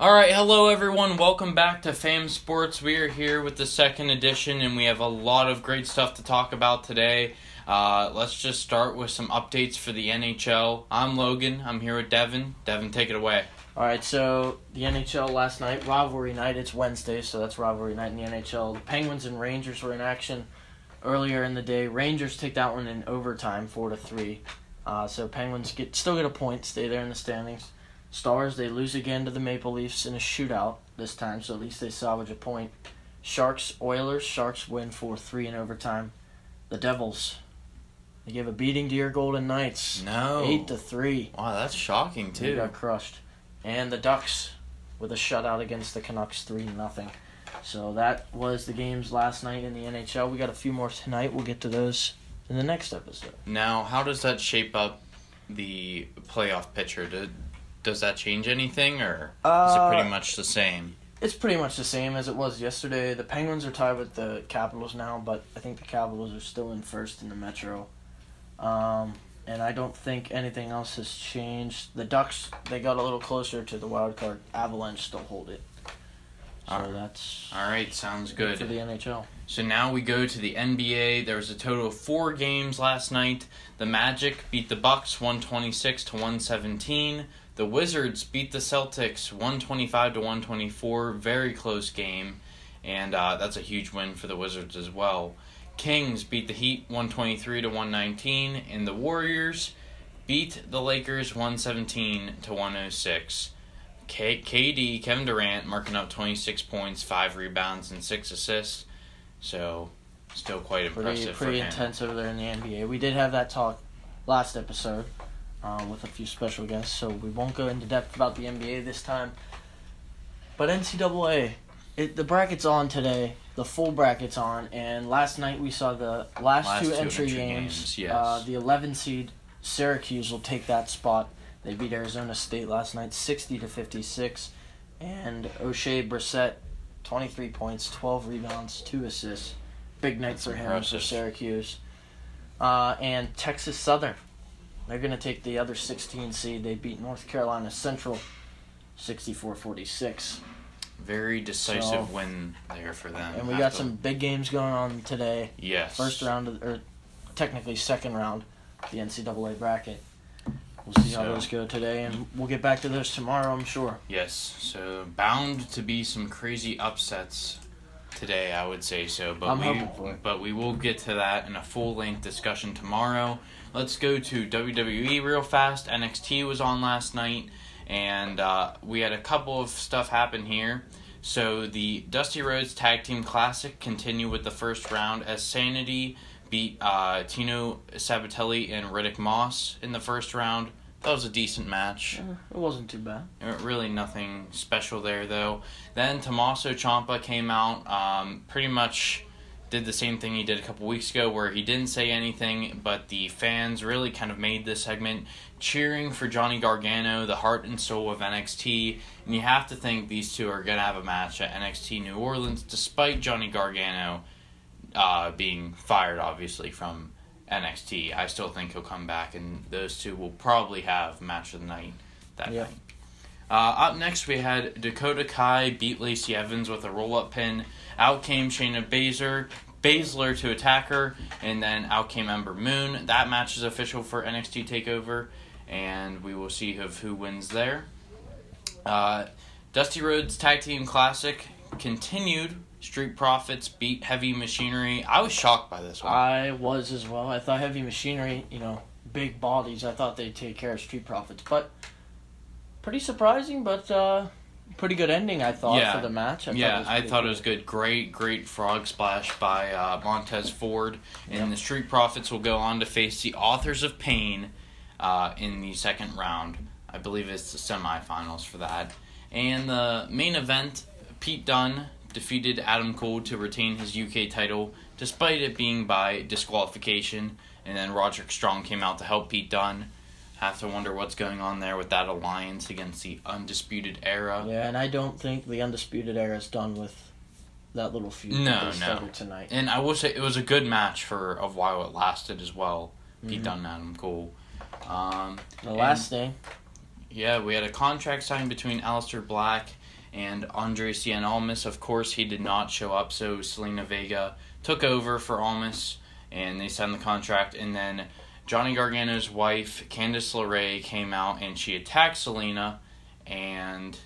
All right, hello everyone. Welcome back to Fam Sports. We are here with the second edition, and we have a lot of great stuff to talk about today. Let's just start with some updates for the NHL. I'm Logan. I'm here with Devin. Devin, take it away. All right, so the NHL last night, rivalry night. It's Wednesday, so that's rivalry night in the NHL. The Penguins and Rangers were in action earlier in the day. Rangers take that one in overtime, 4-3. So Penguins still get a point, stay there in the standings. Stars, they lose again to the Maple Leafs in a shootout this time, so at least they salvage a point. Sharks, Oilers. Sharks win 4-3 in overtime. The Devils, they give a beating to your Golden Knights. No. 8-3. Wow, that's shocking, too. They got crushed. And the Ducks with a shutout against the Canucks, 3-0. So that was the games last night in the NHL. We got a few more tonight. We'll get to those in the next episode. Now, how does that shape up the playoff picture? Does that change anything, or is it pretty much the same? It's pretty much the same as it was yesterday. The Penguins are tied with the Capitals now, but I think the Capitals are still in first in the Metro. And I don't think anything else has changed. The Ducks, they got a little closer to the wild card. Avalanche still hold it. So that's all right. Sounds good for the NHL. So now we go to the NBA. There was a total of 4 games last night. The Magic beat the Bucks 126-117. The Wizards beat the Celtics 125-124. Very close game, and that's a huge win for the Wizards as well. Kings beat the Heat 123-119, and the Warriors beat the Lakers 117-106. KD, Kevin Durant, marking up 26 points, 5 rebounds, and 6 assists. So, still quite impressive for him. Pretty intense over there in the NBA. We did have that talk last episode with a few special guests, so we won't go into depth about the NBA this time. But NCAA, the bracket's on today. The full bracket's on, and last night we saw the last two entry games. Yes. The 11 seed Syracuse will take that spot. They beat Arizona State last night 60-56, and O'Shea Brissett, 23 points, 12 rebounds, 2 assists. Big night for him for Syracuse. And Texas Southern, they're going to take the other 16 seed. They beat North Carolina Central 64-46. Very decisive win there for them. And we got some big games going on today. Yes. First round, or technically second round, the NCAA bracket. We'll see how those go today, and we'll get back to those tomorrow, I'm sure. Yes. So bound to be some crazy upsets today, I would say so. But I'm hoping for it. But we will get to that in a full-length discussion tomorrow. Let's go to WWE real fast. NXT was on last night. And we had a couple of stuff happen here. So the Dusty Rhodes Tag Team Classic continued with the first round as Sanity beat Tino Sabatelli and Riddick Moss in the first round. That was a decent match. It wasn't too bad. Really nothing special there, though. Then Tommaso Ciampa came out, pretty much did the same thing he did a couple weeks ago where he didn't say anything, but the fans really kind of made this segment cheering for Johnny Gargano, the heart and soul of NXT, and you have to think these two are going to have a match at NXT New Orleans, despite Johnny Gargano being fired, obviously, from NXT. I still think he'll come back, and those two will probably have match of the night that night. Up next, we had Dakota Kai beat Lacey Evans with a roll-up pin. Out came Shayna Baszler to attack her, and then out came Ember Moon. That match is official for NXT TakeOver, and we will see who wins there. Dusty Rhodes Tag Team Classic continued. Street Profits beat Heavy Machinery. I was shocked by this one. I was as well. I thought Heavy Machinery, big bodies, I thought they'd take care of Street Profits, but pretty surprising, but pretty good ending, I thought, for the match. I thought it was good. Great frog splash by Montez Ford. And the Street Profits will go on to face the Authors of Pain in the second round. I believe it's the semifinals for that. And the main event, Pete Dunne defeated Adam Cole to retain his UK title, despite it being by disqualification. And then Roderick Strong came out to help Pete Dunne. Have to wonder what's going on there with that alliance against the Undisputed Era. Yeah, and I don't think the Undisputed Era is done with that little feud that they started tonight. And I will say it was a good match for a while it lasted as well. Pete Dunne and Adam Cole. The last thing. Yeah, we had a contract signed between Aleister Black And Andres Gianalmas, of course, he did not show up, so Selena Vega took over for Almas, and they signed the contract. And then Johnny Gargano's wife, Candice LeRae, came out, and she attacked Selena, and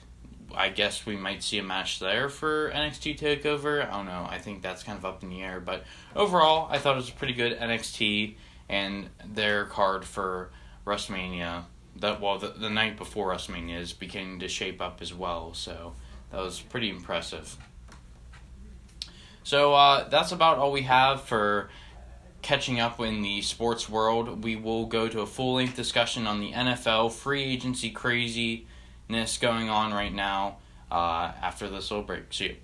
I guess we might see a match there for NXT TakeOver. I don't know. I think that's kind of up in the air. But overall, I thought it was a pretty good NXT, and their card for WrestleMania, the night before WrestleMania, is beginning to shape up as well. So that was pretty impressive. So that's about all we have for catching up in the sports world. We will go to a full-length discussion on the NFL free agency craziness going on right now after this little break. See you.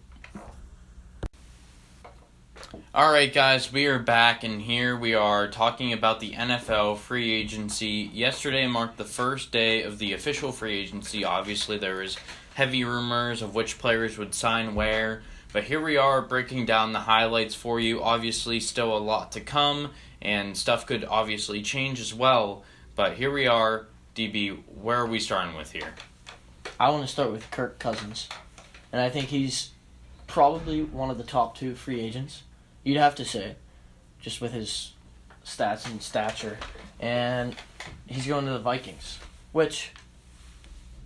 Alright guys, we are back, and here we are talking about the NFL free agency. Yesterday marked the first day of the official free agency. Obviously there was heavy rumors of which players would sign where, but here we are breaking down the highlights for you. Obviously still a lot to come, and stuff could obviously change as well, but here we are. DB, where are we starting with here? I want to start with Kirk Cousins, and I think he's probably one of the top 2 free agents. You'd have to say, just with his stats and stature. And he's going to the Vikings, which,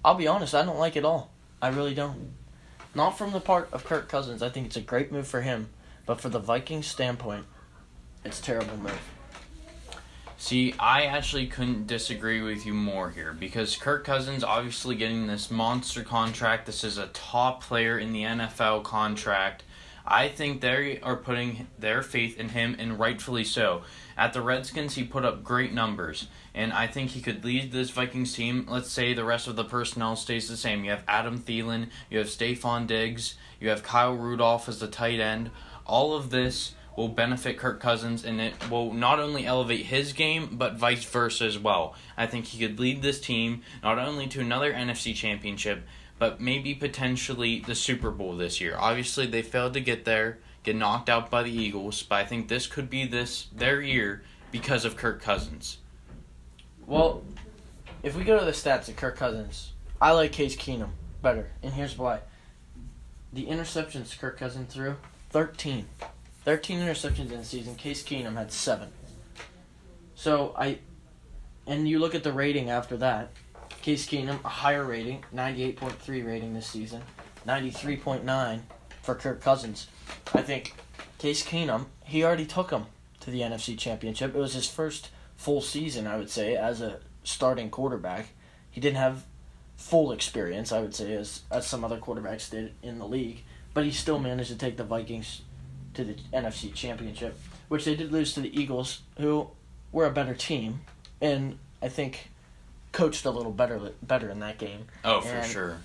I'll be honest, I don't like at all. I really don't. Not from the part of Kirk Cousins. I think it's a great move for him. But for the Vikings standpoint, it's a terrible move. See, I actually couldn't disagree with you more here, because Kirk Cousins obviously getting this monster contract. This is a top player in the NFL contract. I think they are putting their faith in him, and rightfully so. At the Redskins, he put up great numbers, and I think he could lead this Vikings team. Let's say the rest of the personnel stays the same. You have Adam Thielen, you have Stephon Diggs, you have Kyle Rudolph as the tight end. All of this will benefit Kirk Cousins, and it will not only elevate his game, but vice versa as well. I think he could lead this team not only to another NFC championship, but maybe potentially the Super Bowl this year. Obviously, they failed to get there, get knocked out by the Eagles, but I think this could be their year because of Kirk Cousins. Well, if we go to the stats of Kirk Cousins, I like Case Keenum better, and here's why. The interceptions Kirk Cousins threw, 13. 13 interceptions in the season. Case Keenum had 7. And you look at the rating after that. Case Keenum, a higher rating, 98.3 rating this season, 93.9 for Kirk Cousins. I think Case Keenum, he already took him to the NFC Championship. It was his first full season, I would say, as a starting quarterback. He didn't have full experience, I would say, as some other quarterbacks did in the league, but he still managed to take the Vikings to the NFC Championship, which they did lose to the Eagles, who were a better team, and I think coached a little better in that game. Oh, for sure.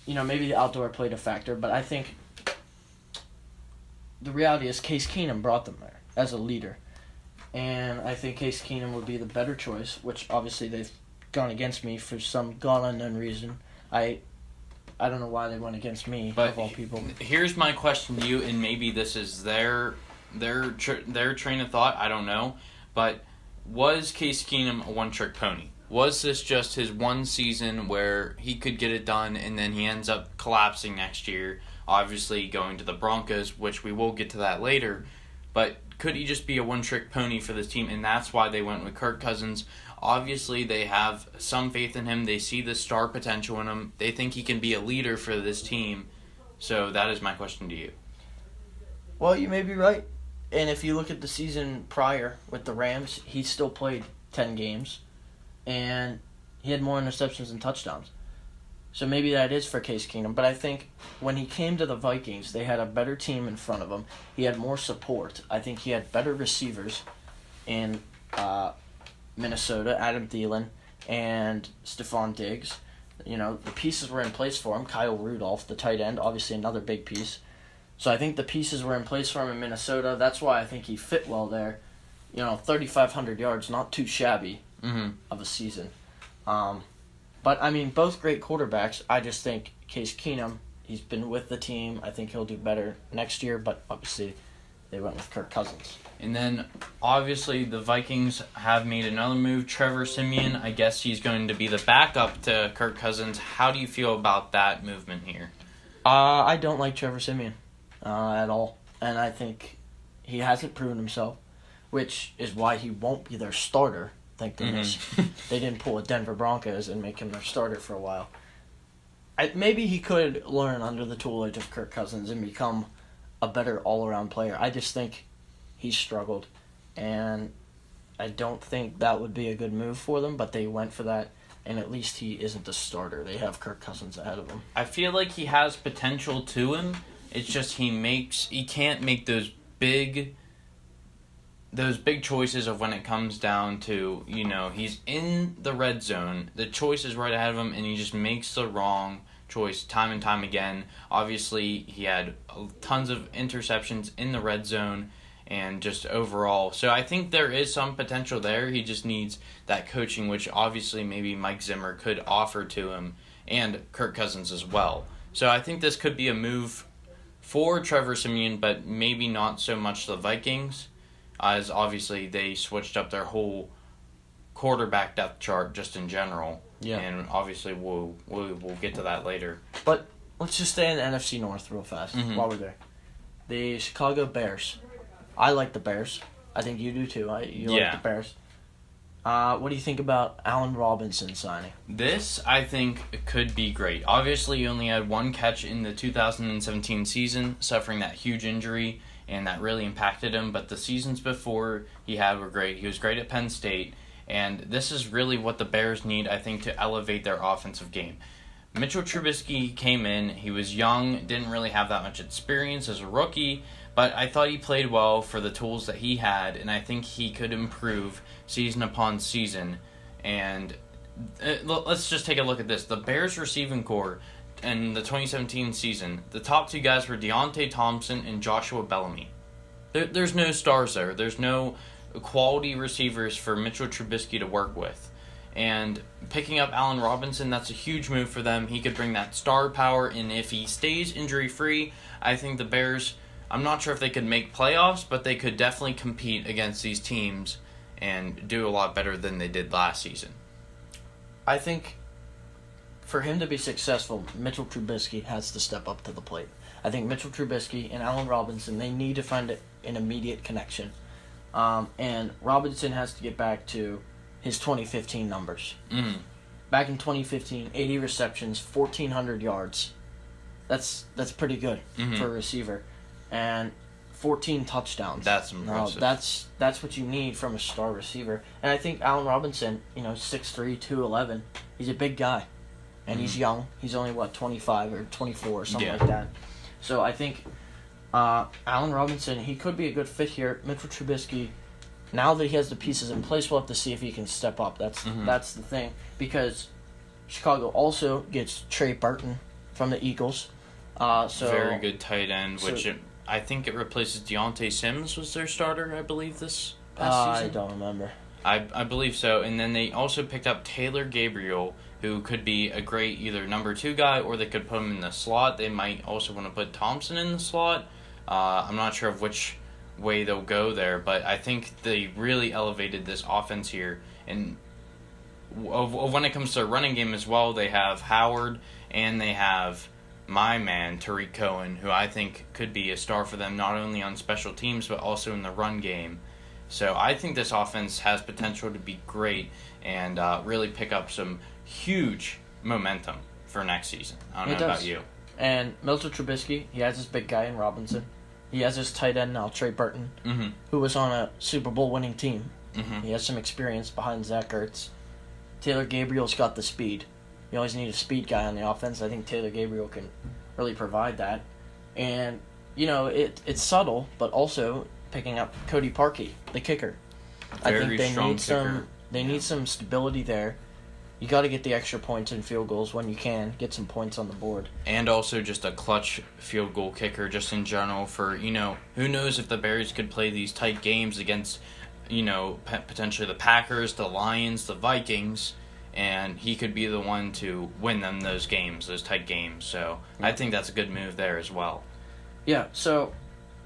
Maybe the outdoor played a factor, but I think the reality is Case Keenum brought them there as a leader. And I think Case Keenum would be the better choice, which obviously they've gone against me for some god-unknown reason. I don't know why they went against me, but of all people. Here's my question to you, and maybe this is their train of thought, I don't know, but was Case Keenum a one-trick pony? Was this just his one season where he could get it done, and then he ends up collapsing next year, obviously going to the Broncos, which we will get to that later, but could he just be a one-trick pony for this team, and that's why they went with Kirk Cousins? Obviously, they have some faith in him. They see the star potential in him. They think he can be a leader for this team. So that is my question to you. Well, you may be right. And if you look at the season prior with the Rams, he still played 10 games. And he had more interceptions than touchdowns. So maybe that is for Case Keenum. But I think when he came to the Vikings, they had a better team in front of him. He had more support. I think he had better receivers in Minnesota, Adam Thielen, and Stephon Diggs. The pieces were in place for him. Kyle Rudolph, the tight end, obviously another big piece. So I think the pieces were in place for him in Minnesota. That's why I think he fit well there. 3,500 yards, not too shabby of a season. But, both great quarterbacks. I just think Case Keenum, he's been with the team. I think he'll do better next year, but obviously they went with Kirk Cousins. And then, obviously, the Vikings have made another move. Trevor Siemian, I guess he's going to be the backup to Kirk Cousins. How do you feel about that movement here? I don't like Trevor Siemian at all. And I think he hasn't proven himself, which is why he won't be their starter. Thank goodness. They didn't pull a Denver Broncos and make him their starter for a while. Maybe he could learn under the tutelage of Kirk Cousins and become a better all-around player. I just think he's struggled, and I don't think that would be a good move for them, but they went for that, and at least he isn't the starter. They have Kirk Cousins ahead of him. I feel like he has potential to him. It's just he can't make those big choices of when it comes down to, he's in the red zone. The choice is right ahead of him, and he just makes the wrong choice time and time again. Obviously, he had tons of interceptions in the red zone and just overall. So I think there is some potential there. He just needs that coaching, which obviously maybe Mike Zimmer could offer to him, and Kirk Cousins as well. So I think this could be a move for Trevor Siemian, but maybe not so much the Vikings, as obviously they switched up their whole quarterback depth chart just in general. Yeah. And obviously we'll get to that later. But let's just stay in the NFC North real fast while we're there. The Chicago Bears. I like the Bears. I think you do too. Like the Bears. What do you think about Allen Robinson signing? This, I think, could be great. Obviously, he only had one catch in the 2017 season, suffering that huge injury, and that really impacted him. But the seasons before he had were great. He was great at Penn State, and this is really what the Bears need, I think, to elevate their offensive game. Mitchell Trubisky came in. He was young, didn't really have that much experience as a rookie, but I thought he played well for the tools that he had, and I think he could improve season upon season. And let's just take a look at this. The Bears receiving core in the 2017 season, the top two guys were Deontay Thompson and Joshua Bellamy. There's no stars there. There's no quality receivers for Mitchell Trubisky to work with. And picking up Allen Robinson, that's a huge move for them. He could bring that star power, and if he stays injury-free, I think the Bears, I'm not sure if they could make playoffs, but they could definitely compete against these teams and do a lot better than they did last season. I think for him to be successful, Mitchell Trubisky has to step up to the plate. I think Mitchell Trubisky and Allen Robinson, they need to find an immediate connection. And Robinson has to get back to his 2015 numbers. Back in 2015, 80 receptions, 1,400 yards. That's pretty good for a receiver. And 14 touchdowns. That's impressive. That's what you need from a star receiver. And I think Allen Robinson, 6'3", 211, he's a big guy. And he's young. He's only, 25 or 24 or something like that. So I think Allen Robinson, he could be a good fit here. Mitchell Trubisky, now that he has the pieces in place, we'll have to see if he can step up. That's the thing. Because Chicago also gets Trey Burton from the Eagles. Very good tight end, I think it replaces Deontay Sims was their starter, I believe, this past season. I don't remember. I believe so. And then they also picked up Taylor Gabriel, who could be a great either number 2 guy, or they could put him in the slot. They might also want to put Thompson in the slot. I'm not sure of which way they'll go there, but I think they really elevated this offense here. And when it comes to running game as well, they have Howard and they have my man, Tariq Cohen, who I think could be a star for them, not only on special teams, but also in the run game. So I think this offense has potential to be great and really pick up some huge momentum for next season. I don't know about you. And Mitchell Trubisky, he has his big guy in Robinson. He has his tight end now, Trey Burton, who was on a Super Bowl winning team. He has some experience behind Zach Ertz. Taylor Gabriel's got the speed. You always need a speed guy on the offense. I think Taylor Gabriel can really provide that. And, it's subtle, but also picking up Cody Parkey, the kicker. I think they need some stability there. You got to get the extra points and field goals when you can. Get some points on the board. And also just a clutch field goal kicker just in general for, who knows if the Bears could play these tight games against, potentially the Packers, the Lions, the Vikings, and he could be the one to win them those games, those tight games. So I think that's a good move there as well. Yeah, so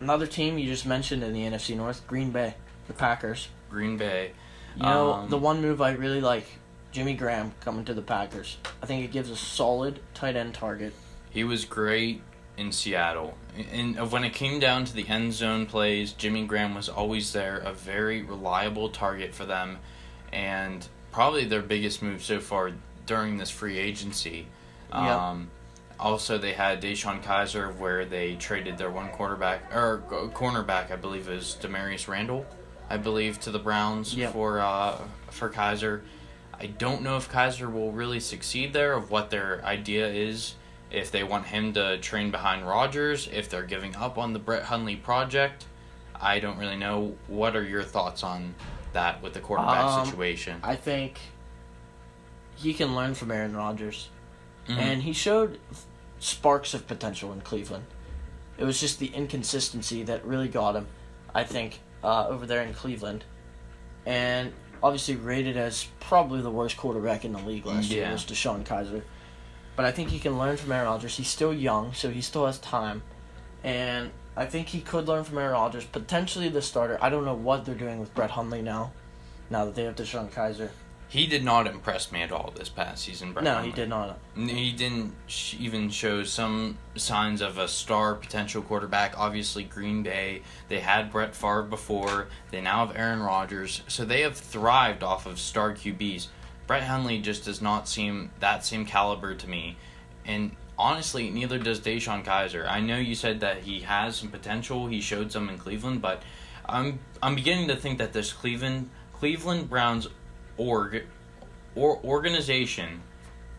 another team you just mentioned in the NFC North, Green Bay, the Packers. Green Bay. The one move I really like, Jimmy Graham coming to the Packers. I think it gives a solid tight end target. He was great in Seattle. And when it came down to the end zone plays, Jimmy Graham was always there, a very reliable target for them, and probably their biggest move so far during this free agency. Yep. Also, they had Deshaun Kaiser, where they traded their one cornerback, I believe it was Demarius Randall, I believe, to the Browns for Kaiser. I don't know if Kaiser will really succeed there, of what their idea is, if they want him to train behind Rodgers, if they're giving up on the Brett Hundley project. I don't really know. What are your thoughts on that with the quarterback situation? I think he can learn from Aaron Rodgers. Mm-hmm. And he showed sparks of potential in Cleveland. It was just the inconsistency that really got him, I think, over there in Cleveland. And obviously rated as probably the worst quarterback in the league last year was Deshaun Kaiser. But I think he can learn from Aaron Rodgers. He's still young, so he still has time. And I think he could learn from Aaron Rodgers, potentially the starter. I don't know what they're doing with Brett Hundley now that they have Deshaun Kaiser. He did not impress me at all this past season, Brett Hundley. He did not. He didn't even show some signs of a star potential quarterback. Obviously, Green Bay, they had Brett Favre before. They now have Aaron Rodgers. So they have thrived off of star QBs. Brett Hundley just does not seem that same caliber to me. And honestly, neither does Deshaun Kaiser. I know you said that he has some potential. He showed some in Cleveland. But I'm beginning to think that this Cleveland Browns organization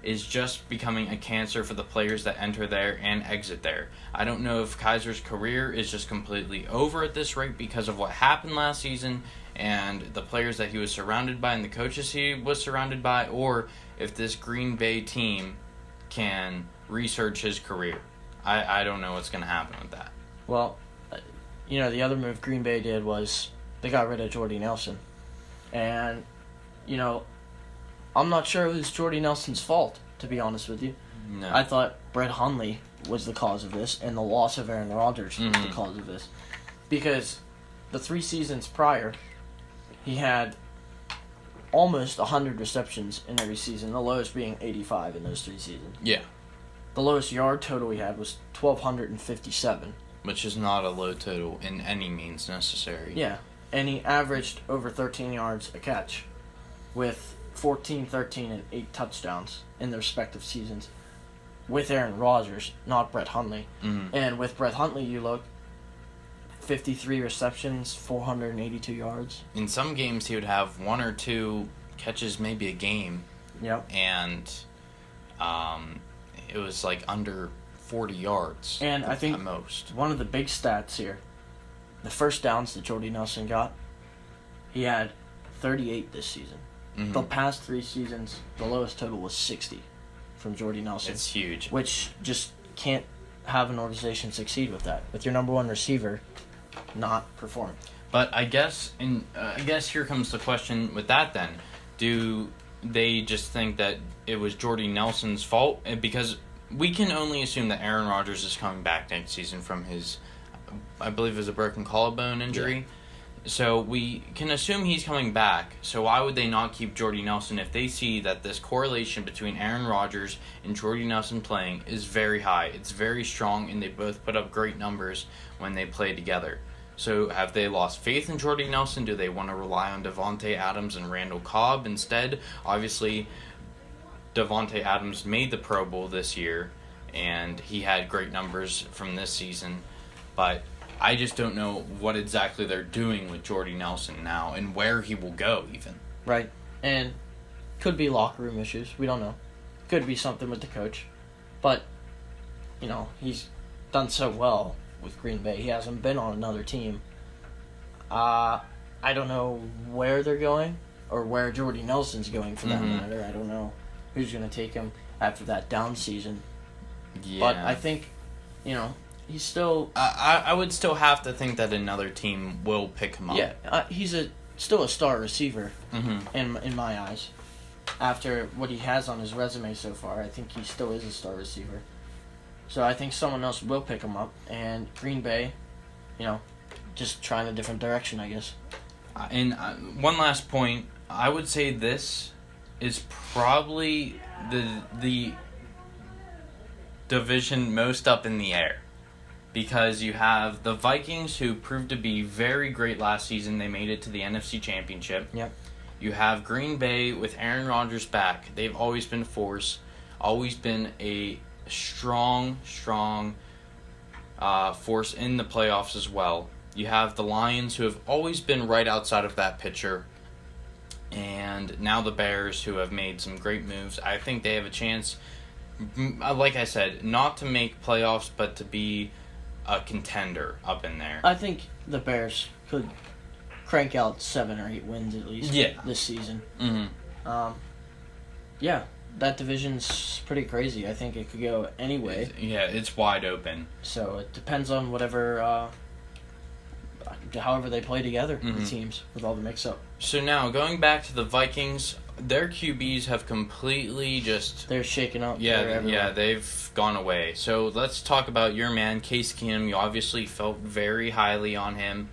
is just becoming a cancer for the players that enter there and exit there. I don't know if Kaiser's career is just completely over at this rate because of what happened last season and the players that he was surrounded by and the coaches he was surrounded by, or if this Green Bay team can research his career. I don't know what's going to happen with that. Well, the other move Green Bay did was they got rid of Jordy Nelson. And I'm not sure it was Jordy Nelson's fault, to be honest with you. No. I thought Brett Hundley was the cause of this, and the loss of Aaron Rodgers was the cause of this. Because the 3 seasons prior, he had almost 100 receptions in every season, the lowest being 85 in those 3 seasons. Yeah. The lowest yard total he had was 1,257. Which is not a low total in any means necessary. Yeah. And he averaged over 13 yards a catch with 14, 13, and 8 touchdowns in their respective seasons with Aaron Rodgers, not Brett Hundley. Mm-hmm. And with Brett Hundley, you look 53 receptions, 482 yards. In some games, he would have 1 or 2 catches, maybe a game. Yep. And it was like under 40 yards. And I think at most. One of the big stats here, the first downs that Jordy Nelson got, he had 38 this season. Mm-hmm. The past 3 seasons, the lowest total was 60 from Jordy Nelson. It's huge. Which just can't have an organization succeed with that. With your number 1 receiver not performing. But I guess here comes the question with that then. Do they just think that it was Jordy Nelson's fault? Because we can only assume that Aaron Rodgers is coming back next season from his, I believe it was a broken collarbone injury. Yeah. So we can assume he's coming back. So why would they not keep Jordy Nelson if they see that this correlation between Aaron Rodgers and Jordy Nelson playing is very high? It's very strong, and they both put up great numbers when they play together. So have they lost faith in Jordy Nelson? Do they want to rely on Davante Adams and Randall Cobb instead? Obviously, Davante Adams made the Pro Bowl this year, and he had great numbers from this season. But I just don't know what exactly they're doing with Jordy Nelson now and where he will go even. Right. And could be locker room issues. We don't know. Could be something with the coach. But, he's done so well with Green Bay. He hasn't been on another team. I don't know where they're going or where Jordy Nelson's going for that matter. I don't know who's going to take him after that down season. Yeah. But I think, he's still... I would still have to think that another team will pick him up. Yeah, he's still a star receiver in my eyes. After what he has on his resume so far, I think he still is a star receiver. So I think someone else will pick him up. And Green Bay, just trying a different direction, I guess. And one last point, I would say this is probably the division most up in the air. Because you have the Vikings, who proved to be very great last season. They made it to the NFC Championship. Yep. You have Green Bay with Aaron Rodgers back. They've always been a force. Always been a strong force in the playoffs as well. You have the Lions, who have always been right outside of that picture. And now the Bears, who have made some great moves. I think they have a chance, like I said, not to make playoffs, but to be a contender up in there. I think the Bears could crank out 7 or 8 wins at least this season. Mm-hmm. Yeah, that division's pretty crazy. I think it could go any way. It's wide open. So it depends on whatever, however they play together, the teams, with all the mix-up. So now, going back to the Vikings, their QBs have completely They're shaking up. Yeah, they've gone away. So let's talk about your man, Case Keenum. You obviously felt very highly on him.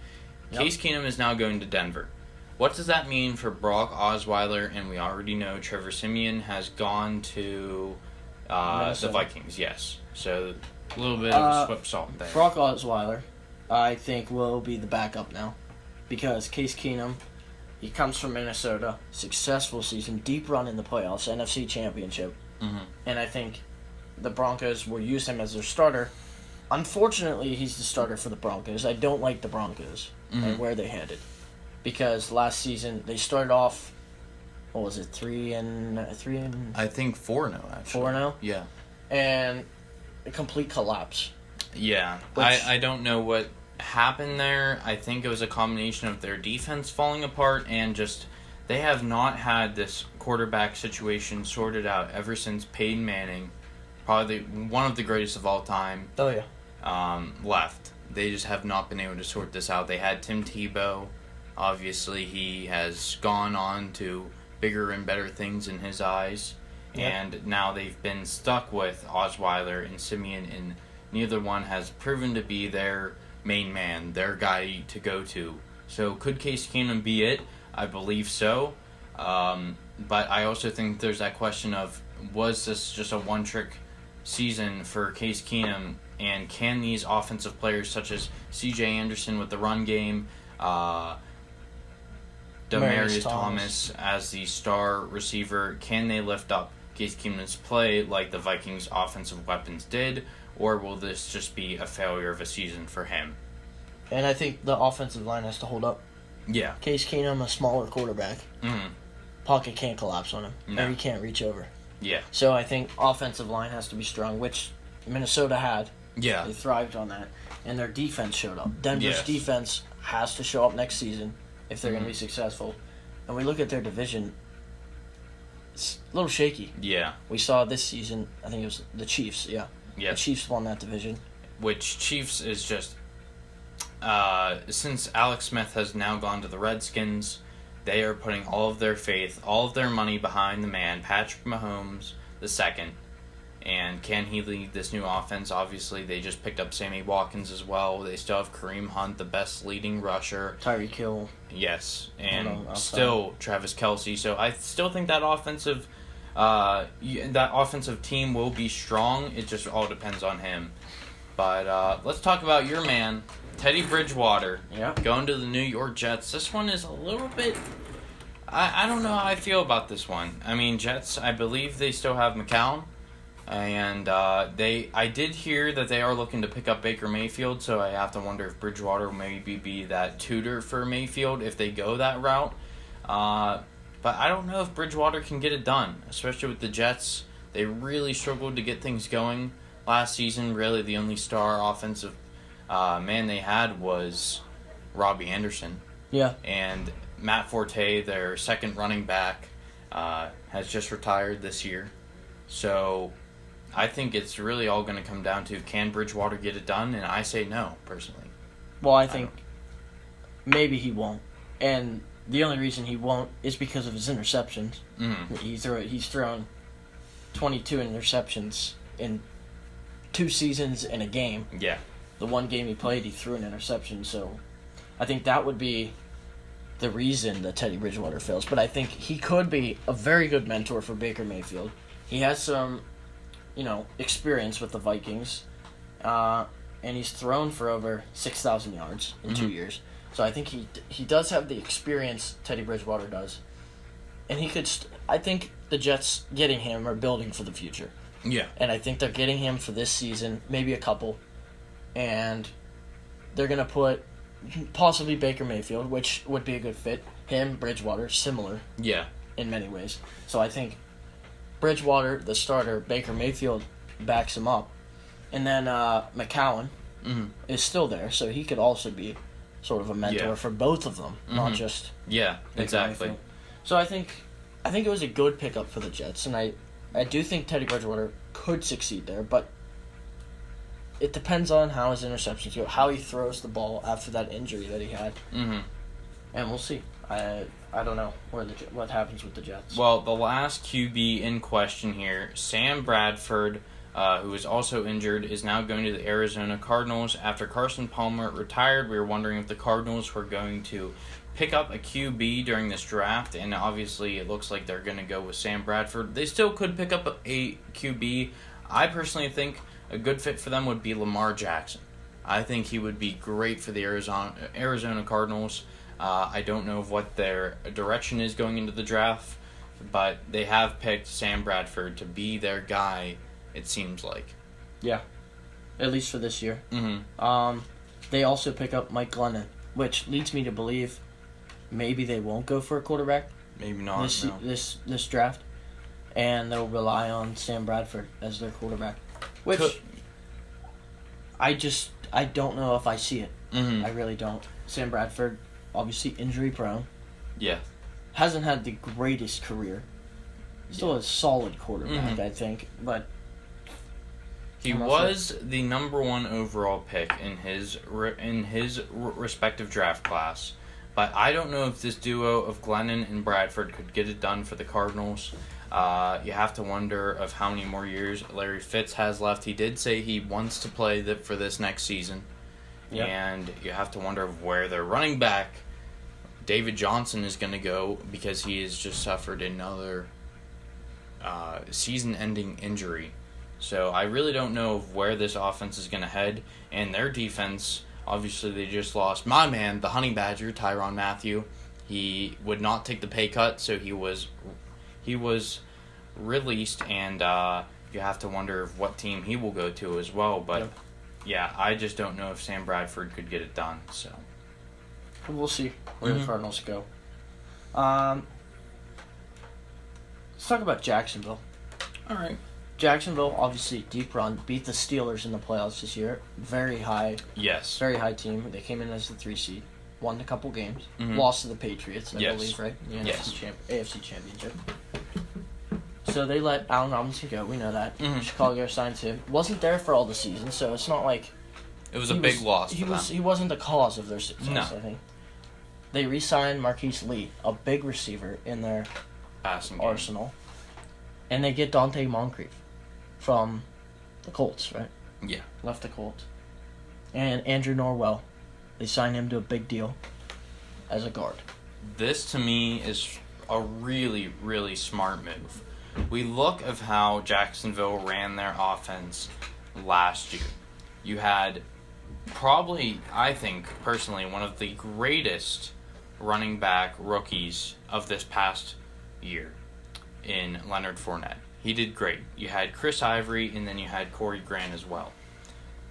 Yep. Case Keenum is now going to Denver. What does that mean for Brock Osweiler? And we already know Trevor Siemian has gone to the Vikings, yes. So a little bit of a swift salt there. Brock Osweiler, I think, will be the backup now. Because Case Keenum, he comes from Minnesota, successful season, deep run in the playoffs, NFC Championship. Mm-hmm. And I think the Broncos will use him as their starter. Unfortunately, he's the starter for the Broncos. I don't like the Broncos and where they headed. Because last season, they started off, 3 and... I think 4-0, actually. 4-0? Yeah. And a complete collapse. Yeah. I don't know what happened there. I think it was a combination of their defense falling apart and just they have not had this quarterback situation sorted out ever since Peyton Manning, probably one of the greatest of all time, left. They just have not been able to sort this out. They had Tim Tebow. Obviously, he has gone on to bigger and better things in his eyes. Yep. And now they've been stuck with Osweiler and Siemian, and neither one has proven to be their main man, their guy to go to. So could Case Keenum be it? I believe so. But I also think there's that question of, was this just a one-trick season for Case Keenum, and can these offensive players such as C.J. Anderson with the run game, Demaryius Thomas as the star receiver, can they lift up Case Keenum's play like the Vikings' offensive weapons did, or will this just be a failure of a season for him? And I think the offensive line has to hold up. Yeah. Case Keenum, a smaller quarterback. Mm-hmm. Pocket can't collapse on him. No. Or he can't reach over. Yeah. So I think offensive line has to be strong, which Minnesota had. Yeah. They thrived on that. And their defense showed up. Denver's defense has to show up next season if they're going to be successful. And we look at their division, it's a little shaky. Yeah. We saw this season, I think it was the Chiefs, Yep. The Chiefs won that division. Which Chiefs is just... since Alex Smith has now gone to the Redskins, they are putting all of their faith, all of their money behind the man, Patrick Mahomes II. And can he lead this new offense? Obviously, they just picked up Sammy Watkins as well. They still have Kareem Hunt, the best leading rusher. Tyreek Hill. Yes, and still Travis Kelce. So I still think that offensive team will be strong. It just all depends on him. But let's talk about your man, Teddy Bridgewater, going to the New York Jets. This one is a little bit... I don't know how I feel about this one. I mean, Jets, I believe they still have McCown. And I did hear that they are looking to pick up Baker Mayfield, so I have to wonder if Bridgewater will maybe be that tutor for Mayfield if they go that route. But I don't know if Bridgewater can get it done, especially with the Jets. They really struggled to get things going last season. Really, the only star offensive man they had was Robbie Anderson. Yeah. And Matt Forte, their second running back, has just retired this year. So I think it's really all going to come down to, can Bridgewater get it done? And I say no, personally. Well, I think maybe he won't. And the only reason he won't is because of his interceptions. Mm-hmm. He's thrown 22 interceptions in 2 seasons in a game. Yeah. The one game he played, he threw an interception. So I think that would be the reason that Teddy Bridgewater fails. But I think he could be a very good mentor for Baker Mayfield. He has some experience with the Vikings. And he's thrown for over 6,000 yards in 2 years. So I think he does have the experience Teddy Bridgewater does. And he could... I think the Jets getting him are building for the future. Yeah. And I think they're getting him for this season, maybe a couple. And they're going to put possibly Baker Mayfield, which would be a good fit. Him, Bridgewater, similar. Yeah. In many ways. So I think Bridgewater, the starter, Baker Mayfield backs him up. And then McCown is still there, so he could also be sort of a mentor for both of them, not just Baker exactly. Mayfield. So I think it was a good pickup for the Jets, and I do think Teddy Bridgewater could succeed there, but it depends on how his interceptions go, how he throws the ball after that injury that he had. And we'll see. I don't know what happens with the Jets. Well, the last QB in question here, Sam Bradford, who is also injured, is now going to the Arizona Cardinals. After Carson Palmer retired, we were wondering if the Cardinals were going to pick up a QB during this draft, and obviously it looks like they're going to go with Sam Bradford. They still could pick up a QB. I personally think a good fit for them would be Lamar Jackson. I think he would be great for the Arizona Cardinals. I don't know what their direction is going into the draft, but they have picked Sam Bradford to be their guy, it seems like. Yeah, at least for this year. They also pick up Mike Glennon, which leads me to believe maybe they won't go for a quarterback. Maybe not. This draft, and they'll rely on Sam Bradford as their quarterback, which I don't know if I see it. I really don't. Sam Bradford, obviously injury prone. Yeah. Hasn't had the greatest career. Still a solid quarterback, I think, but he was the number 1 overall pick in his respective draft class. But I don't know if this duo of Glennon and Bradford could get it done for the Cardinals. You have to wonder of how many more years Larry Fitz has left. He did say he wants to play for this next season. Yep. And you have to wonder of where their running back, David Johnson, is going to go, because he has just suffered another season-ending injury. So I really don't know where this offense is going to head. And their defense, obviously they just lost my man, the Honey Badger, Tyrann Mathieu. He would not take the pay cut, so he was released, and you have to wonder what team he will go to as well. But yeah, I just don't know if Sam Bradford could get it done. So we'll see where the Cardinals go. Let's talk about Jacksonville. All right. Jacksonville, obviously, deep run, beat the Steelers in the playoffs this year. Very high. Yes. Very high team. They came in as the 3 seed. Won a couple games. Lost to the Patriots, I believe, right? The AFC Championship. So they let Allen Robinson go. We know that. Chicago signed him. Wasn't there for all the season, so it's not like... It was a big loss for them. He wasn't the cause of their success, No. I think. They re-signed Marquise Lee, a big receiver in their passing arsenal. And they get Dante Moncrief from the Colts, right? Yeah. Left the Colts. And Andrew Norwell. They signed him to a big deal as a guard. This, to me, is a really, really smart move. We look of how Jacksonville ran their offense last year. You had probably, I think, personally, one of the greatest running back rookies of this past year in Leonard Fournette. He did great. You had Chris Ivory, and then you had Corey Grant as well.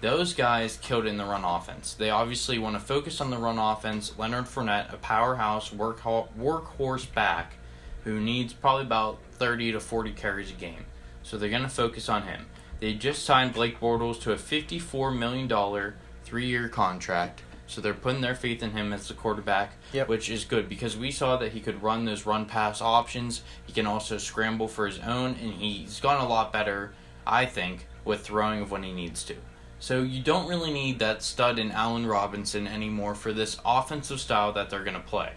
Those guys killed in the run offense. They obviously want to focus on the run offense. Leonard Fournette, a powerhouse workhorse back who needs probably about 30 to 40 carries a game. So they're going to focus on him. They just signed Blake Bortles to a $54 million 3-year contract. So they're putting their faith in him as the quarterback, which is good because we saw that he could run those run-pass options. He can also scramble for his own, and he's gotten a lot better, I think, with throwing of when he needs to. So you don't really need that stud in Allen Robinson anymore for this offensive style that they're going to play.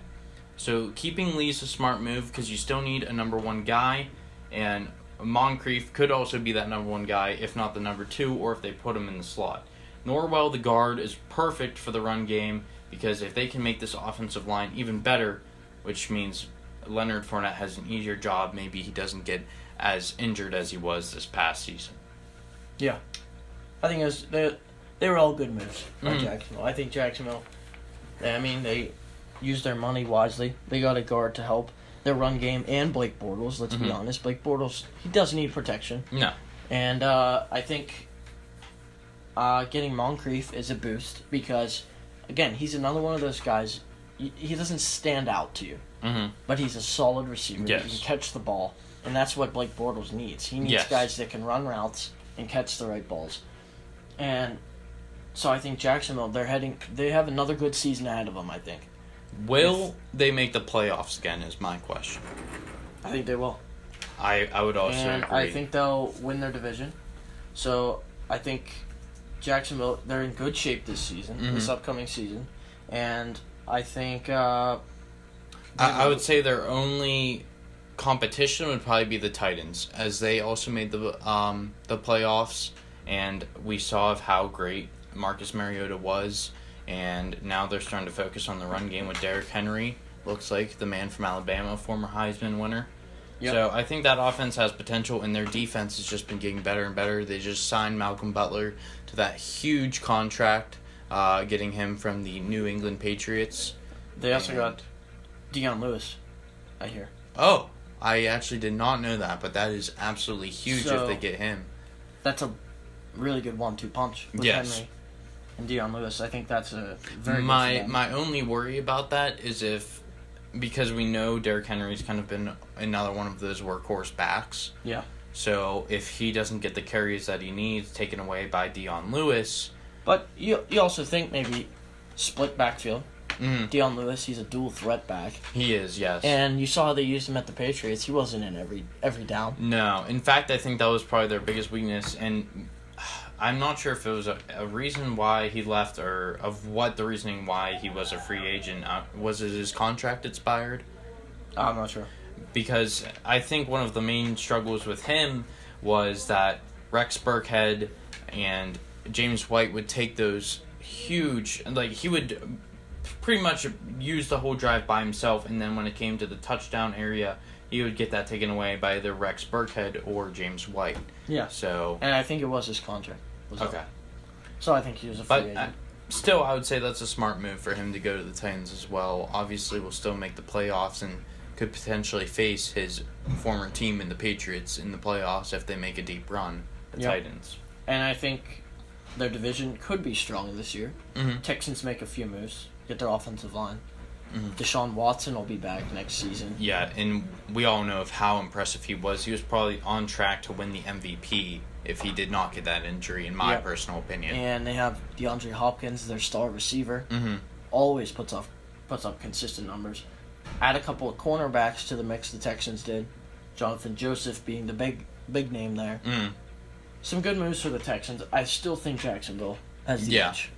So keeping Lee is a smart move because you still need a number 1 guy, and Moncrief could also be that number 1 guy, if not the number 2, or if they put him in the slot. Norwell, the guard, is perfect for the run game because if they can make this offensive line even better, which means Leonard Fournette has an easier job, maybe he doesn't get as injured as he was this past season. Yeah. I think they were all good moves by Mhm. Jacksonville. I think Jacksonville, they used their money wisely. They got a guard to help their run game and Blake Bortles, let's be honest. Blake Bortles, he does need protection. No. And I think getting Moncrief is a boost because, again, he's another one of those guys. He doesn't stand out to you, but he's a solid receiver. Yes. He can catch the ball, and that's what Blake Bortles needs. He needs guys that can run routes and catch the right balls. And so I think Jacksonville, they have another good season ahead of them, I think. Will they make the playoffs again is my question. I think they will. I would also And agree. I think they'll win their division. So I think Jacksonville, they're in good shape this season, this upcoming season. And I think... I would say their only competition would probably be the Titans, as they also made the playoffs, and we saw of how great Marcus Mariota was, and now they're starting to focus on the run game with Derrick Henry. Looks like the man from Alabama, former Heisman winner. Yep. So I think that offense has potential, and their defense has just been getting better and better. They just signed Malcolm Butler to that huge contract, getting him from the New England Patriots. They also got Deion Lewis, I hear. Oh, I actually did not know that, but that is absolutely huge if they get him. That's a really good 1-2 punch with Henry and Deion Lewis. I think that's a very good for my only worry about that is because we know Derrick Henry's kind of been another one of those workhorse backs. Yeah. So if he doesn't get the carries that he needs taken away by Deion Lewis. But you also think maybe split backfield. Deion Lewis, he's a dual threat back. He is, yes. And you saw how they used him at the Patriots. He wasn't in every down. No. In fact, I think that was probably their biggest weakness. And I'm not sure if it was a reason why he left or of what the reasoning why he was a free agent. Was it his contract expired? I'm not sure. Because I think one of the main struggles with him was that Rex Burkhead and James White would take those huge... he would pretty much use the whole drive by himself, and then when it came to the touchdown area, he would get that taken away by either Rex Burkhead or James White. Yeah. So... And I think it was his contract. Okay. So I think he was a free agent. Still, I would say that's a smart move for him to go to the Titans as well. Obviously, we'll still make the playoffs and could potentially face his former team in the Patriots in the playoffs if they make a deep run, the Titans. And I think their division could be strong this year. Texans make a few moves, get their offensive line. Deshaun Watson will be back next season. Yeah, and we all know of how impressive he was. He was probably on track to win the MVP if he did not get that injury, in my personal opinion. And they have DeAndre Hopkins, their star receiver. Always puts up consistent numbers. Add a couple of cornerbacks to the mix the Texans did. Jonathan Joseph being the big name there. Some good moves for the Texans. I still think Jacksonville has the edge.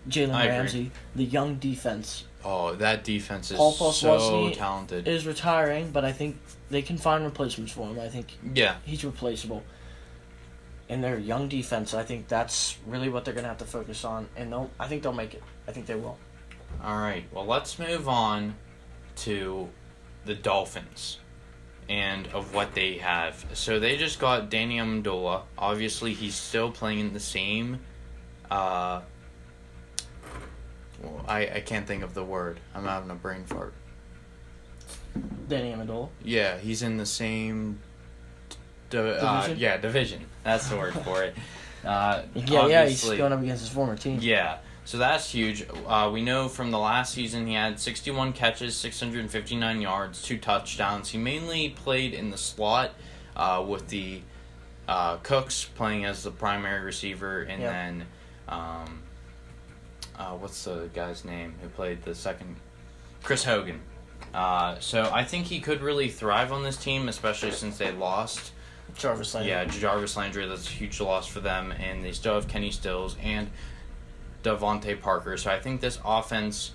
Jalen Ramsey, the young defense. Oh, that defense is so talented. Is retiring, but I think they can find replacements for him. I think he's replaceable. And their young defense, I think that's really what they're going to have to focus on. And I think they'll make it. I think they will. All right. Well, let's move on to the Dolphins and of what they have. So they just got Danny Amendola. Obviously, he's still playing in the same... I can't think of the word. I'm having a brain fart. Danny Amendola? Yeah, he's in the same... division? Division. That's the word for it. He's going up against his former team. Yeah, so that's huge. We know from the last season he had 61 catches, 659 yards, 2 touchdowns. He mainly played in the slot with the Cooks playing as the primary receiver, and then what's the guy's name who played the second? Chris Hogan. So I think he could really thrive on this team, especially since they lost Jarvis Landry. Yeah, Jarvis Landry, that's a huge loss for them, and they still have Kenny Stills and Devontae Parker. So I think this offense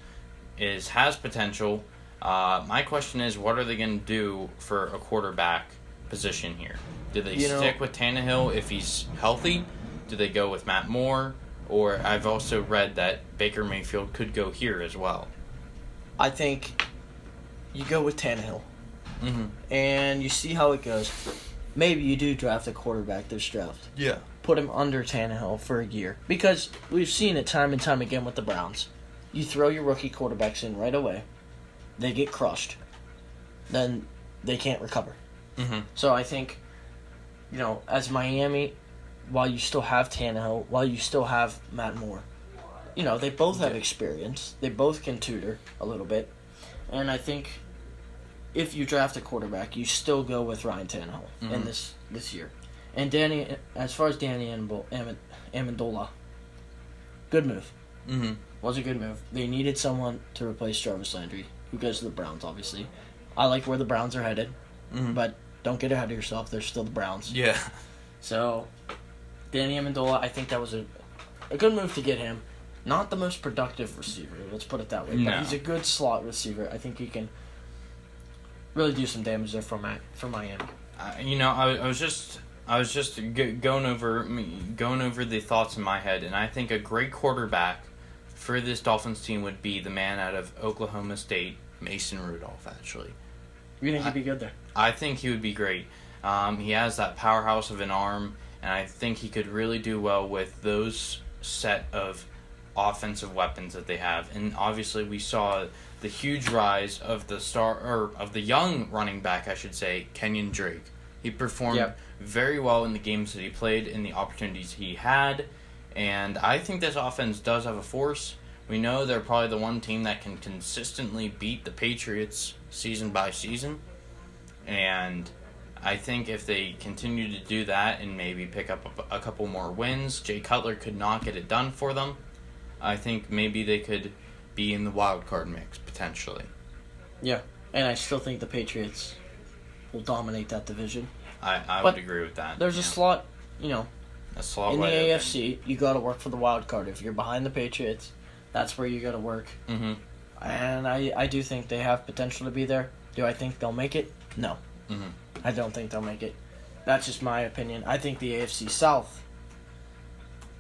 has potential. My question is, what are they going to do for a quarterback position here? Do they stick with Tannehill if he's healthy? Do they go with Matt Moore? Or I've also read that Baker Mayfield could go here as well. I think you go with Tannehill. And you see how it goes. Maybe you do draft a quarterback this draft. Yeah. put him under Tannehill for a year. Because we've seen it time and time again with the Browns. You throw your rookie quarterbacks in right away, they get crushed. Then they can't recover. Mm-hmm. So I think, as Miami, while you still have Tannehill, while you still have Matt Moore, they both have experience. They both can tutor a little bit. And I think if you draft a quarterback, you still go with Ryan Tannehill in this year. And as far as Danny Amendola, good move. Mm-hmm. Was a good move. They needed someone to replace Jarvis Landry, who goes to the Browns, obviously. I like where the Browns are headed, but don't get ahead of yourself. They're still the Browns. Yeah. So, Danny Amendola, I think that was a good move to get him. Not the most productive receiver, let's put it that way. No. But he's a good slot receiver. I think he can really do some damage there for Miami. I was just going over the thoughts in my head, and I think a great quarterback for this Dolphins team would be the man out of Oklahoma State, Mason Rudolph, actually. You think he'd be good there? I think he would be great. He has that powerhouse of an arm, and I think he could really do well with those set of offensive weapons that they have. And obviously we saw the huge rise of the young running back, I should say, Kenyon Drake. He performed very well in the games that he played, in the opportunities he had, and I think this offense does have a force. We know they're probably the one team that can consistently beat the Patriots season by season, and I think if they continue to do that and maybe pick up a couple more wins, Jay Cutler could not get it done for them. I think maybe they could be in the wild card mix, potentially. Yeah, and I still think the Patriots will dominate that division. I would agree with that. There's a slot, a slot in the wide AFC, you got to work for the wild card. If you're behind the Patriots, that's where you got to work. Mm-hmm. And I do think they have potential to be there. Do I think they'll make it? No. Mm-hmm. I don't think they'll make it. That's just my opinion. I think the AFC South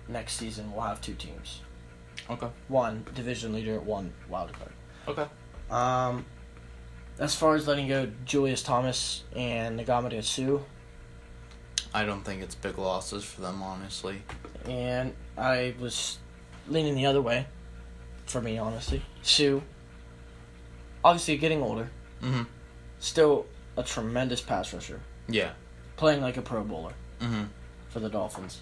next season will have two teams. Okay. One division leader, one wild card. Okay. As far as letting go Julius Thomas and Nagamada Sue, I don't think it's big losses for them, honestly. and I was leaning the other way, for me, honestly. Sue, obviously getting older, Mm-hmm. still a tremendous pass rusher, Yeah. playing like a Pro Bowler Mm-hmm. for the Dolphins.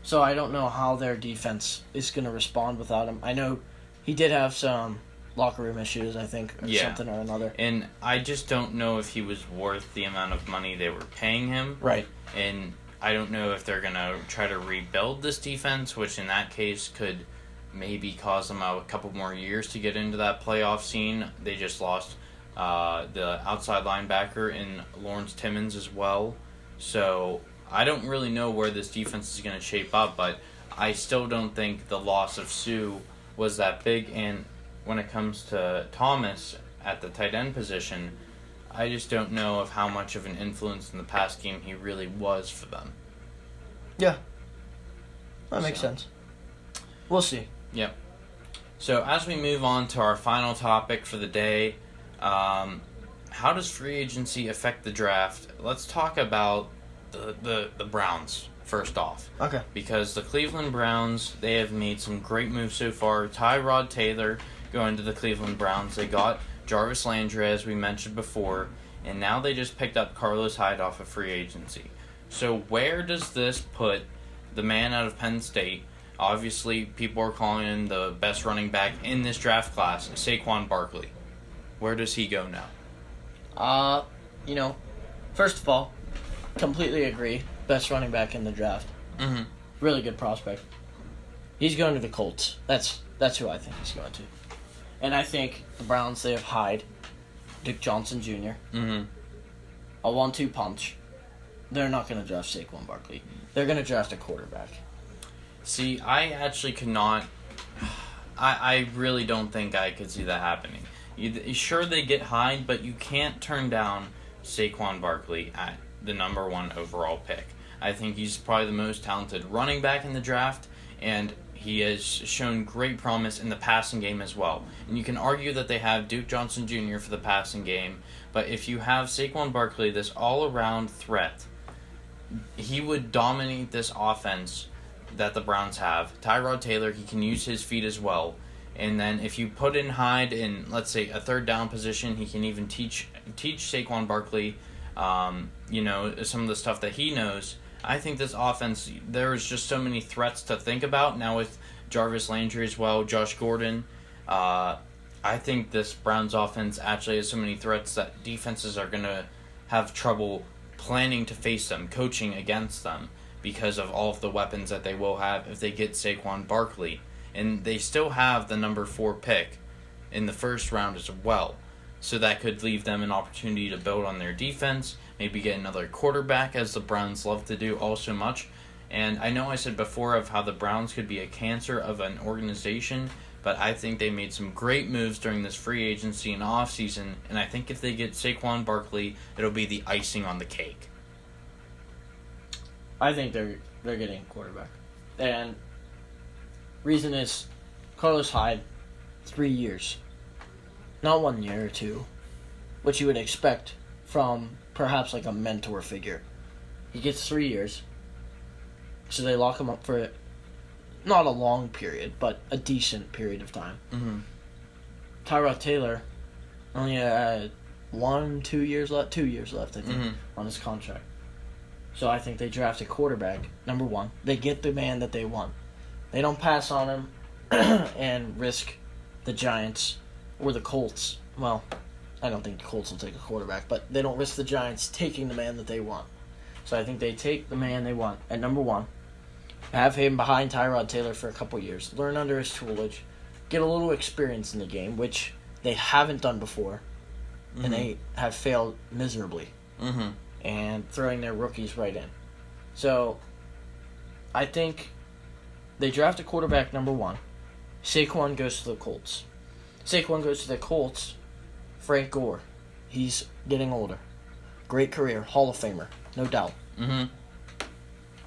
So I don't know how their defense is going to respond without him. I know he did have some locker room issues, I think, or something or another. And I just don't know if he was worth the amount of money they were paying him. Right. And I don't know if they're going to try to rebuild this defense, which in that case could maybe cause them a couple more years to get into that playoff scene. They just lost the outside linebacker in Lawrence Timmons as well. So I don't really know where this defense is going to shape up, but I still don't think the loss of Sue was that big. And when it comes to Thomas at the tight end position, I just don't know of how much of an influence in the past game he really was for them. Yeah. That makes sense. We'll see. Yep. So as we move on to our final topic for the day, how does free agency affect the draft? Let's talk about the Browns first off. Okay. Because the Cleveland Browns, they have made some great moves so far. Tyrod Taylor going to the Cleveland Browns. They got Jarvis Landry, as we mentioned before, and now they just picked up Carlos Hyde off of free agency. So where does this put the man out of Penn State? Obviously, people are calling him the best running back in this draft class, Saquon Barkley. Where does he go now? First of all, completely agree. Best running back in the draft. Mm-hmm. Really good prospect. He's going to the Colts. That's who I think he's going to. And I think the Browns, they have Hyde, Dick Johnson Jr., Mm-hmm. a 1-2 punch. They're not going to draft Saquon Barkley. They're going to draft a quarterback. See, I actually could not... I really don't think I could see that happening. Sure, they get Hyde, but you can't turn down Saquon Barkley at the number 1 overall pick. I think he's probably the most talented running back in the draft, and he has shown great promise in the passing game as well. And you can argue that they have Duke Johnson Jr. for the passing game, but if you have Saquon Barkley, this all-around threat, he would dominate this offense that the Browns have. Tyrod Taylor, he can use his feet as well. And then if you put in Hyde in, let's say, a third down position, he can even teach Saquon Barkley, some of the stuff that he knows. I think this offense, there is just so many threats to think about. Now with Jarvis Landry as well, Josh Gordon, I think this Browns offense actually has so many threats that defenses are going to have trouble planning to face them, coaching against them, because of all of the weapons that they will have if they get Saquon Barkley. And they still have the number 4 pick in the first round as well. So that could leave them an opportunity to build on their defense, maybe get another quarterback, as the Browns love to do all so much. And I know I said before of how the Browns could be a cancer of an organization, but I think they made some great moves during this free agency and offseason, and I think if they get Saquon Barkley, it'll be the icing on the cake. I think they're getting a quarterback. And reason is Carlos Hyde, 3 years. Not 1 year or 2, which you would expect from perhaps like a mentor figure. He gets 3 years. So they lock him up for not a long period, but a decent period of time. Mm-hmm. Tyrod Taylor only had 2 years left, 2 years left, I think, on his contract. So I think they draft a quarterback, number 1. They get the man that they want. They don't pass on him and risk the Giants or the Colts. Well, I don't think the Colts will take a quarterback, but they don't risk the Giants taking the man that they want. So I think they take the man they want at number 1, have him behind Tyrod Taylor for a couple years, learn under his tutelage, get a little experience in the game, which they haven't done before, and they have failed miserably, and throwing their rookies right in. So I think they draft a quarterback, number 1. Saquon goes to the Colts. Saquon goes to the Colts. Frank Gore. He's getting older. Great career. Hall of Famer. No doubt.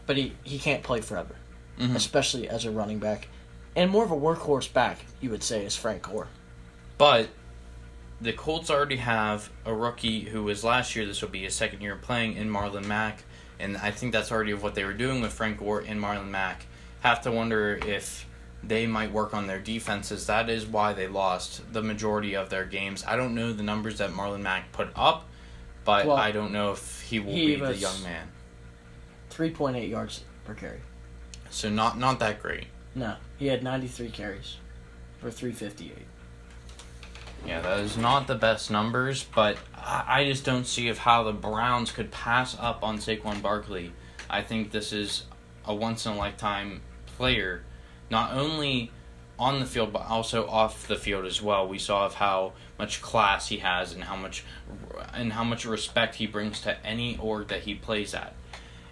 But he can't play forever. Especially as a running back. And more of a workhorse back, you would say, is Frank Gore. But the Colts already have a rookie who was last year. This will be his second year playing in Marlon Mack. And I think that's already what they were doing with Frank Gore and Marlon Mack. Have to wonder if they might work on their defenses. That is why they lost the majority of their games. I don't know the numbers that Marlon Mack put up, but I don't know if he will be the young man. 3.8 yards per carry. So not that great. No, he had 93 carries for 358. Yeah, that is not the best numbers, but I just don't see of how the Browns could pass up on Saquon Barkley. I think this is a once-in-a-lifetime player, not only on the field but also off the field as well. We saw of how much class he has and how much respect he brings to any org that he plays at.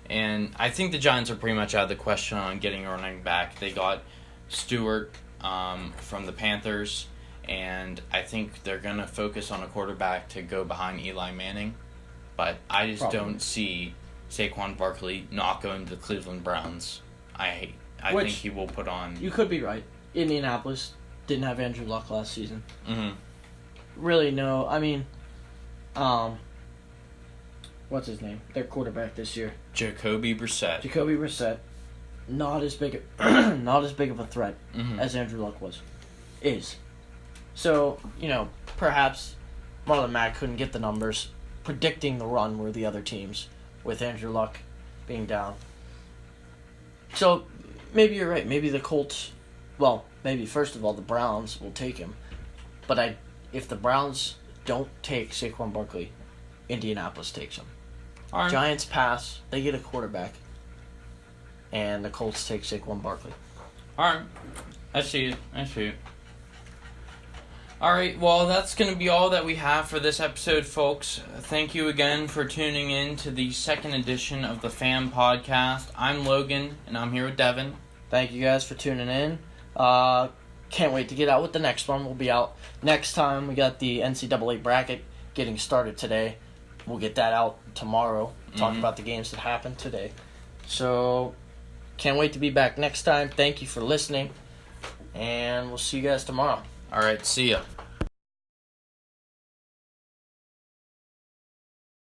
And I think the Giants are pretty much out of the question on getting a running back. They got Stewart from the Panthers, and I think they're going to focus on a quarterback to go behind Eli Manning. But I just don't see Saquon Barkley not going to the Cleveland Browns. I think he will put on... You could be right. Indianapolis didn't have Andrew Luck last season. Really, no. I mean, what's his name? Their quarterback this year. Jacoby Brissett. Not as big of a threat as Andrew Luck is. So, perhaps Marlon Mack couldn't get the numbers predicting the run were the other teams with Andrew Luck being down. So, maybe you're right. Maybe the Colts, first of all, the Browns will take him. But if the Browns don't take Saquon Barkley, Indianapolis takes him. Right. Giants pass, they get a quarterback, and the Colts take Saquon Barkley. All right. I see it. All right, well, that's going to be all that we have for this episode, folks. Thank you again for tuning in to the second edition of the FAM Podcast. I'm Logan, and I'm here with Devin. Thank you guys for tuning in. Can't wait to get out with the next one. We'll be out next time. We got the NCAA bracket getting started today. We'll get that out tomorrow. Talk about the games that happened today. So, can't wait to be back next time. Thank you for listening, and we'll see you guys tomorrow. All right, see ya.